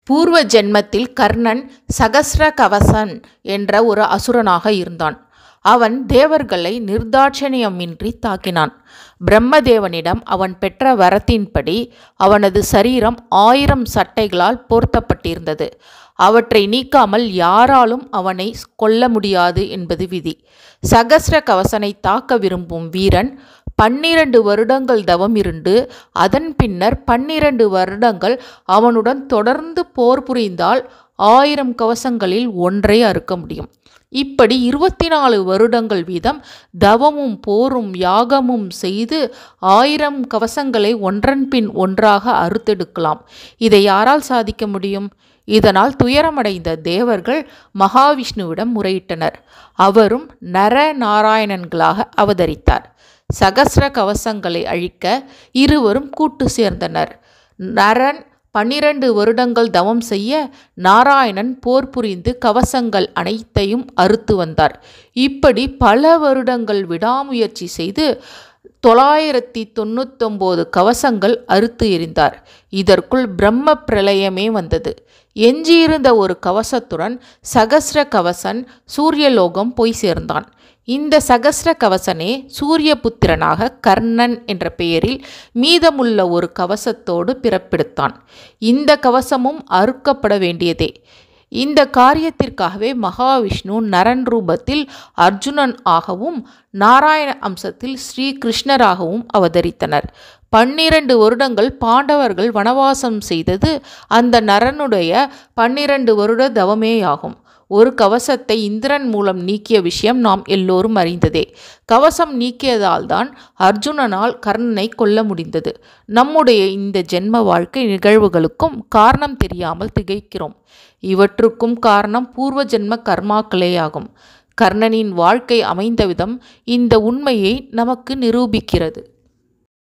பூர்வ ஜென்மத்தில் கர்ணன் சகஸ்ர கவசன் என்ற ஒரு அசுரனாக இருந்தான். அவன் தேவர்களை நிர்தாட்சணியமின்றி தாக்கினான். பிரம்மதேவனிடம் அவன் பெற்ற வரத்தின்படி அவனது சரீரம் 1000 சட்டைகளால் போர்த்தப்பட்டிருந்தது. அவற்றை நீக்காமல் யாராலும் அவனை கொல்ல முடியாது என்பது விதி. சகஸ்ர கவசனை தாக்க விரும்பும் வீரன் 12 வருடங்கள் தவம் இருந்து அதன் பின்னர் 12 வருடங்கள் அவனுடன் தொடர்ந்து போர் புரிந்தால் 1000 கவசங்களில் ஒன்றை அறுக்க முடியும். இப்படி 24 வருடங்கள் வீதம் தவமும் போரும் யாகமும் செய்து 1000 கவசங்களை ஒன்றன் பின் ஒன்றாக அறுத்தெடுக்கலாம். இதை யாரால் சாதிக்க முடியும்? இதனால் துயரமடைந்த தேவர்கள் மகாவிஷ்ணுவிடம் முறையிட்டனர். அவரும் நரநாராயணன்களாக அவதரித்தார். சகஸ்ர கவசங்களை அழிக்க இருவரும் கூட்டு சேர்ந்தனர். நரன் 12 வருடங்கள் தவம் செய்ய, நாராயணன் போர் புரிந்து கவசங்கள் அனைத்தையும் அறுத்து வந்தார். இப்படி பல வருடங்கள் விடாமுயற்சி செய்து 999 கவசங்கள் அறுத்து எறிந்தார். இதற்குள் பிரம்ம பிரளயமே வந்தது. எஞ்சியிருந்த ஒரு கவசத்துடன் சகஸ்ர கவசன் சூரியலோகம் போய் சேர்ந்தான். இந்த சகஸ்ர கவசனே சூரியபுத்திரனாக கர்ணன் என்ற பெயரில் மீதமுள்ள ஒரு கவசத்தோடு பிறப்பெடுத்தான். இந்த கவசமும் அறுக்கப்பட வேண்டியதே. இந்த காரியத்திற்காகவே மகாவிஷ்ணு நரன் ரூபத்தில் அர்ஜுனன் ஆகவும் நாராயண அம்சத்தில் ஸ்ரீ கிருஷ்ணராகவும் அவதரித்தனர். 12 வருடங்கள் பாண்டவர்கள் வனவாசம் செய்தது அந்த நரனுடைய 12 வருட தவமேயாகும். ஒரு கவசத்தை இந்திரன் மூலம் நீக்கிய விஷயம் நாம் எல்லோரும் அறிந்ததே. கவசம் நீக்கியதால் தான் அர்ஜுனனால் கர்ணனை கொல்ல முடிந்தது. நம்முடைய இந்த ஜென்ம வாழ்க்கை நிகழ்வுகளுக்கும் காரணம் தெரியாமல் திகைக்கிறோம். இவற்றுக்கும் காரணம் பூர்வ ஜென்ம கர்மாக்களேயாகும். கர்ணனின் வாழ்க்கை அமைந்த விதம் இந்த உண்மையை நமக்கு நிரூபிக்கிறது.